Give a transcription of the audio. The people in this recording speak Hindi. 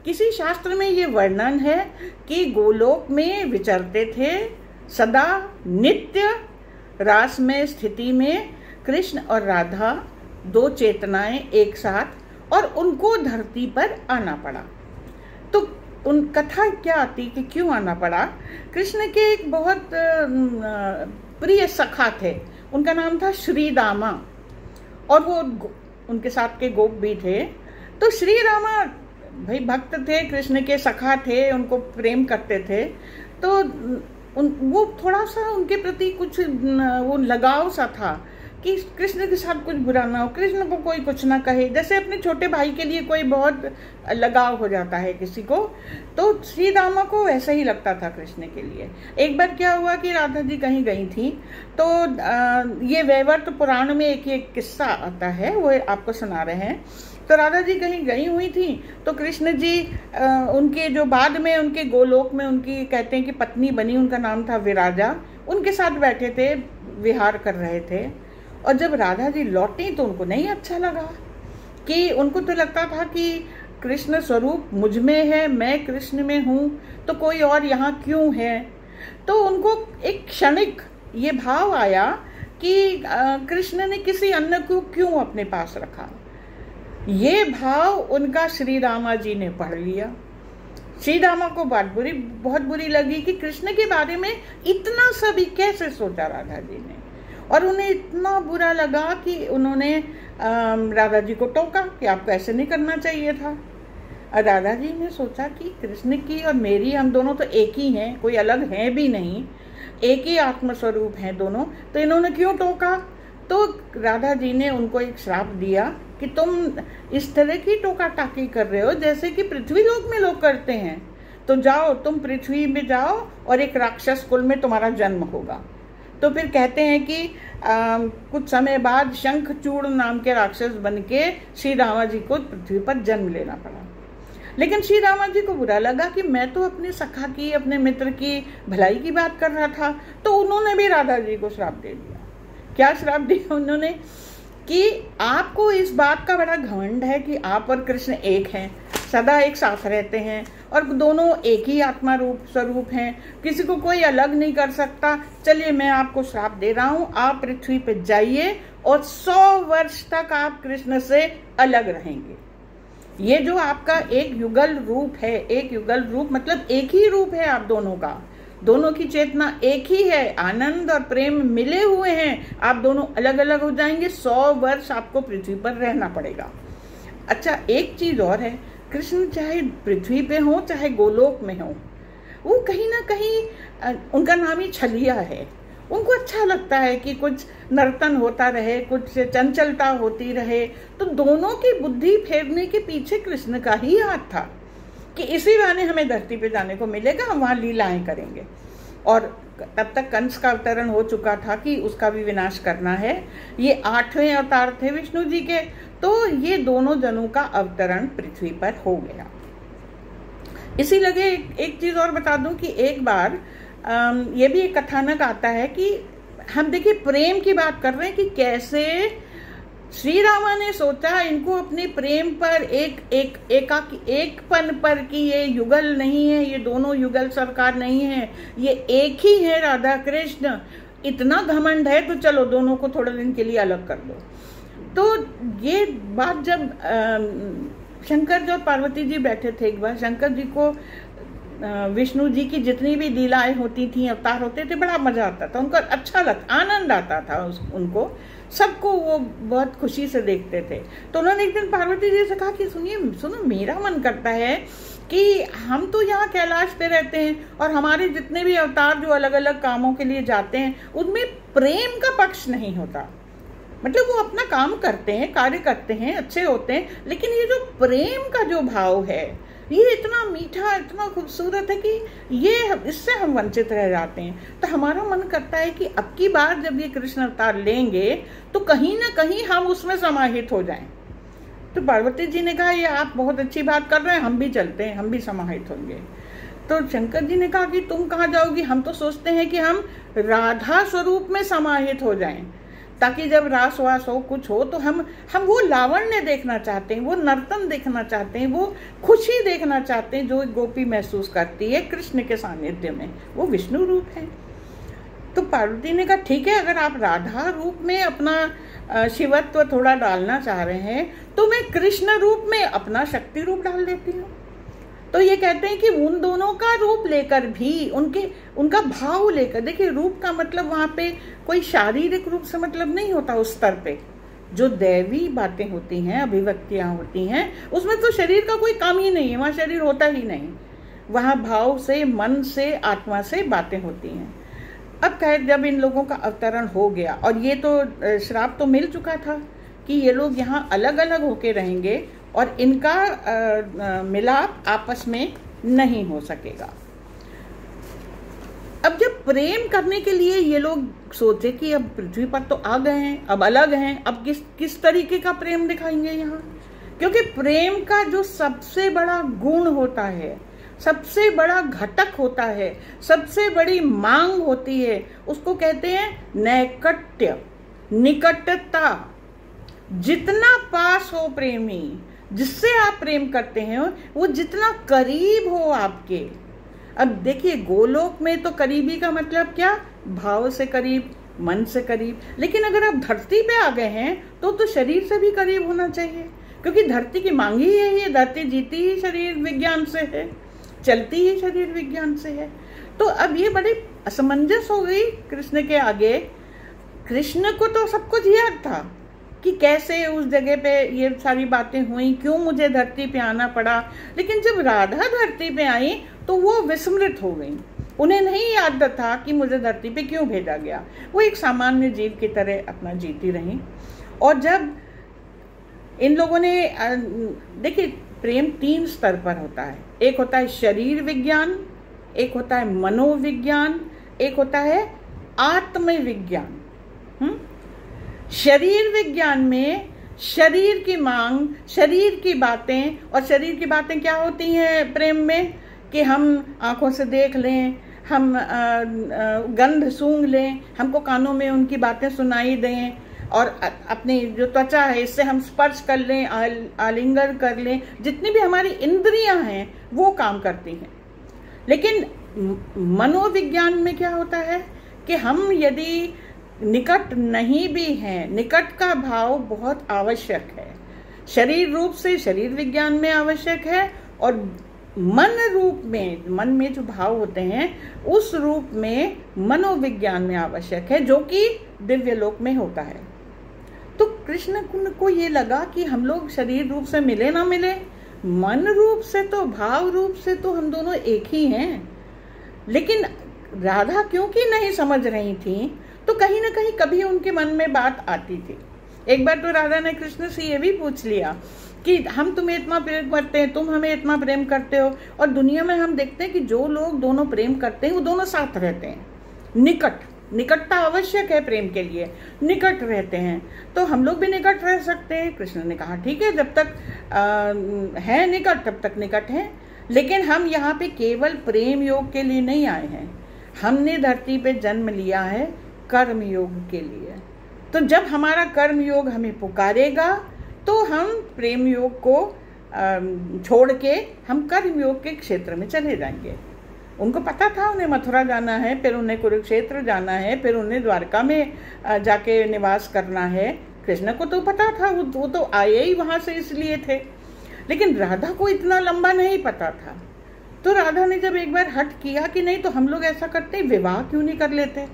किसी शास्त्र में ये वर्णन है कि गोलोक में विचरते थे सदा नित्य रास में स्थिति में कृष्ण और राधा, दो चेतनाएं एक साथ, और उनको धरती पर आना पड़ा। तो उन कथा क्या आती कि क्यों आना पड़ा। कृष्ण के एक बहुत प्रिय सखा थे, उनका नाम था श्री रामा, और वो उनके साथ के गोप भी थे। तो श्री रामा भाई भक्त थे, कृष्ण के सखा थे, उनको प्रेम करते थे। तो वो थोड़ा सा उनके प्रति कुछ वो लगाव सा था कि कृष्ण के साथ कुछ बुरा ना हो, कृष्ण को कोई कुछ ना कहे, जैसे अपने छोटे भाई के लिए कोई बहुत लगाव हो जाता है किसी को। तो श्री रामा को ऐसा ही लगता था कृष्ण के लिए। एक बार क्या हुआ कि राधा जी कहीं गई थी, तो ये वैवर्त पुराण में एक किस्सा आता है, वो आपको सुना रहे हैं। तो राधा जी कहीं गई हुई थी, तो कृष्ण जी उनके जो बाद में उनके गोलोक में उनकी कहते हैं कि पत्नी बनी, उनका नाम था विराजा, उनके साथ बैठे थे, विहार कर रहे थे। और जब राधा जी लौटी तो उनको नहीं अच्छा लगा, कि उनको तो लगता था कि कृष्ण स्वरूप मुझ में है, मैं कृष्ण में हूँ, तो कोई और यहाँ क्यों है। तो उनको एक क्षणिक ये भाव आया कि कृष्ण ने किसी अन्य को क्यों अपने पास रखा। ये भाव उनका श्री रामा जी ने पढ़ लिया। श्री रामा को बहुत बुरी लगी कि कृष्ण के बारे में इतना सभी कैसे सोचा राधा जी ने, और उन्हें इतना बुरा लगा कि उन्होंने राधा जी को टोका कि आपको ऐसे नहीं करना चाहिए था। और राधा जी ने सोचा कि कृष्ण की और मेरी, हम दोनों तो एक ही हैं, कोई अलग हैं भी नहीं, एक ही आत्मस्वरूप हैं दोनों, तो इन्होंने क्यों टोका। तो राधा जी ने उनको एक श्राप दिया कि तुम इस तरह की टोका टाकी कर रहे हो जैसे कि पृथ्वी लोक में लोग करते हैं, तो जाओ तुम पृथ्वी में जाओ और एक राक्षस कुल में तुम्हारा जन्म होगा। तो फिर कहते हैं कि कुछ समय बाद शंखचूड़ नाम के राक्षस बन के श्री रामा जी को पृथ्वी पर जन्म लेना पड़ा। लेकिन श्री रामा जी को बुरा लगा कि मैं तो अपने सखा की, अपने मित्र की भलाई की बात कर रहा था। तो उन्होंने भी राधा जी को श्राप दे दिया। क्या श्राप दिया उन्होंने कि आपको इस बात का बड़ा घमंड है कि आप और कृष्ण एक हैं, सदा एक साथ रहते हैं, और दोनों एक ही आत्मा रूप स्वरूप हैं, किसी को कोई अलग नहीं कर सकता। चलिए मैं आपको श्राप दे रहा हूँ, आप पृथ्वी पे जाइए और 100 वर्ष तक आप कृष्ण से अलग रहेंगे। ये जो आपका एक युगल रूप है, एक युगल रूप मतलब एक ही रूप है आप दोनों का, दोनों की चेतना एक ही है, आनंद और प्रेम मिले हुए हैं, आप दोनों अलग अलग हो जाएंगे, 100 वर्ष आपको पृथ्वी पर रहना पड़ेगा। अच्छा, एक चीज और है, कृष्ण चाहे पृथ्वी पे हो चाहे गोलोक में हो, वो कहीं ना कहीं उनका नाम ही छलिया है। उनको अच्छा लगता है कि कुछ नर्तन होता रहे, कुछ चंचलता होती रहे। तो दोनों की बुद्धि फेरने के पीछे कृष्ण का ही हाथ था कि इसी बहाने हमें धरती पे जाने को मिलेगा, हम वहाँ लीलाएं करेंगे। और तब तक कंस का अवतरण हो चुका था कि उसका भी विनाश करना है। ये 8वें अवतार थे विष्णु जी के, तो ये दोनों जनों का अवतरण पृथ्वी पर हो गया। इसी लगे एक चीज और बता दूं कि एक बार ये भी एक कथानक आता है कि हम देखिए प्रेम की बात कर रहे हैं कि कैसे श्री रामा ने सोचा इनको अपने प्रेम पर एकपन पर कि ये युगल नहीं है, ये दोनों युगल सरकार नहीं है, ये एक ही है राधा कृष्ण। इतना घमंड है तो चलो दोनों को थोड़े दिन के लिए अलग कर दो। तो ये बात जब शंकर जी और पार्वती जी बैठे थे, एक बार शंकर जी को विष्णु जी की जितनी भी लीलाएं होती थी, अवतार होते थे, बड़ा मजा आता था, उनको अच्छा लगता, आनंद आता था उनको, सबको वो बहुत खुशी से देखते थे। तो उन्होंने एक दिन पार्वती जी से कहा कि सुनो मेरा मन करता है कि हम तो यहाँ कैलाश पे रहते हैं और हमारे जितने भी अवतार जो अलग अलग कामों के लिए जाते हैं उनमें प्रेम का पक्ष नहीं होता। मतलब वो अपना काम करते हैं, कार्य करते हैं, अच्छे होते हैं, लेकिन ये जो प्रेम का जो भाव है ये इतना मीठा, इतना खूबसूरत है कि ये इससे हम वंचित रह जाते हैं। तो हमारा मन करता है कि अब की बार जब ये कृष्ण अवतार लेंगे तो कहीं ना कहीं हम उसमें समाहित हो जाएं। तो पार्वती जी ने कहा ये आप बहुत अच्छी बात कर रहे हैं, हम भी चलते हैं, हम भी समाहित होंगे। तो शंकर जी ने कहा कि तुम कहाँ जाओगी, हम तो सोचते हैं कि हम राधा स्वरूप में समाहित हो जाएं। ताकि जब रास वास हो, कुछ हो, तो हम वो लावण्य देखना चाहते हैं, वो नर्तन देखना चाहते हैं, वो खुशी देखना चाहते हैं जो गोपी महसूस करती है कृष्ण के सानिध्य में। वो विष्णु रूप है। तो पार्वती ने कहा ठीक है, अगर आप राधा रूप में अपना शिवत्व थोड़ा डालना चाह रहे हैं तो मैं कृष्ण रूप में अपना शक्ति रूप डाल देती हूँ। तो ये कहते हैं कि उन दोनों का रूप लेकर भी, उनका भाव लेकर, देखिए रूप का मतलब वहां पे कोई शारीरिक रूप से मतलब नहीं होता। उस स्तर पे जो दैवी बातें होती हैं, अभिव्यक्तियां होती हैं, उसमें तो शरीर का कोई काम ही नहीं है, वहां शरीर होता ही नहीं। वहां भाव से, मन से, आत्मा से बातें होती हैं। अब खैर जब इन लोगों का अवतरण हो गया, और ये तो श्राप तो मिल चुका था कि ये लोग यहाँ अलग अलग होके रहेंगे और इनका मिलाप आपस में नहीं हो सकेगा। अब जब प्रेम करने के लिए ये लोग सोचे कि अब पृथ्वी पर तो आ गए हैं, अब अलग हैं, अब किस तरीके का प्रेम दिखाएंगे यहाँ, क्योंकि प्रेम का जो सबसे बड़ा गुण होता है, सबसे बड़ा घटक होता है, सबसे बड़ी मांग होती है, उसको कहते हैं नैकट्य, निकटता। जितना पास हो प्रेमी, जिससे आप प्रेम करते हैं, वो जितना करीब हो आपके। अब देखिए गोलोक में तो करीबी का मतलब क्या, भाव से करीब, मन से करीब। लेकिन अगर आप धरती पे आ गए हैं तो शरीर से भी करीब होना चाहिए, क्योंकि धरती की मांग ही यही है। धरती जीती ही शरीर विज्ञान से है, चलती ही शरीर विज्ञान से है। तो अब ये बड़ी असमंजस हो गई कृष्ण के आगे। कृष्ण को तो सब कुछ याद था कि कैसे उस जगह पे ये सारी बातें हुई, क्यों मुझे धरती पे आना पड़ा। लेकिन जब राधा धरती पे आई तो वो विस्मृत हो गई। उन्हें नहीं याद था कि मुझे धरती पे क्यों भेजा गया। वो एक सामान्य जीव की तरह अपना जीती रही। और जब इन लोगों ने, देखिए प्रेम 3 स्तर पर होता है। एक होता है शरीर विज्ञान, एक होता है मनोविज्ञान, एक होता है आत्मविज्ञान। शरीर विज्ञान में शरीर की मांग, शरीर की बातें, और शरीर की बातें क्या होती हैं प्रेम में, कि हम आंखों से देख लें, हम गंध सूंघ लें, हमको कानों में उनकी बातें सुनाई दें, और अपनी जो त्वचा है इससे हम स्पर्श कर लें, आलिंगन कर लें। जितनी भी हमारी इंद्रियां हैं वो काम करती हैं। लेकिन मनोविज्ञान में क्या होता है कि हम यदि निकट नहीं भी हैं, निकट का भाव बहुत आवश्यक है। शरीर रूप से शरीर विज्ञान में आवश्यक है, और मन रूप में, मन में जो भाव होते हैं उस रूप में मनोविज्ञान में आवश्यक है, जो कि दिव्य लोक में होता है। तो कृष्ण को ये लगा कि हम लोग शरीर रूप से मिले ना मिले, मन रूप से तो, भाव रूप से तो हम दोनों एक ही हैं। लेकिन राधा क्योंकि नहीं समझ रही थी, तो कहीं ना कहीं कभी उनके मन में बात आती थी। एक बार तो राधा ने कृष्ण से ये भी पूछ लिया कि हम तुम्हें इतना प्रेम करते हैं, तुम हमें इतना प्रेम करते हो, और दुनिया में हम देखते हैं कि जो लोग दोनों प्रेम करते हैं वो दोनों साथ रहते हैं। निकटता आवश्यक है प्रेम के लिए, निकट रहते हैं, तो हम लोग भी निकट रह सकते हैं। कृष्ण ने कहा ठीक है, जब तक है निकट तब तक निकट है। लेकिन हम यहाँ पे केवल प्रेम योग के लिए नहीं आए हैं, हमने धरती पे जन्म लिया है कर्म योग के लिए। तो जब हमारा कर्म योग हमें पुकारेगा तो हम प्रेम योग को छोड़ के हम कर्म योग के क्षेत्र में चले जाएंगे। उनको पता था उन्हें मथुरा जाना है, फिर उन्हें कुरुक्षेत्र जाना है, फिर उन्हें द्वारका में जाके निवास करना है। कृष्ण को तो पता था, वो तो आए ही वहां से इसलिए थे। लेकिन राधा को इतना लंबा नहीं पता था। तो राधा ने जब एक बार हट किया कि नहीं तो हम लोग ऐसा करते, विवाह क्यों नहीं कर लेते,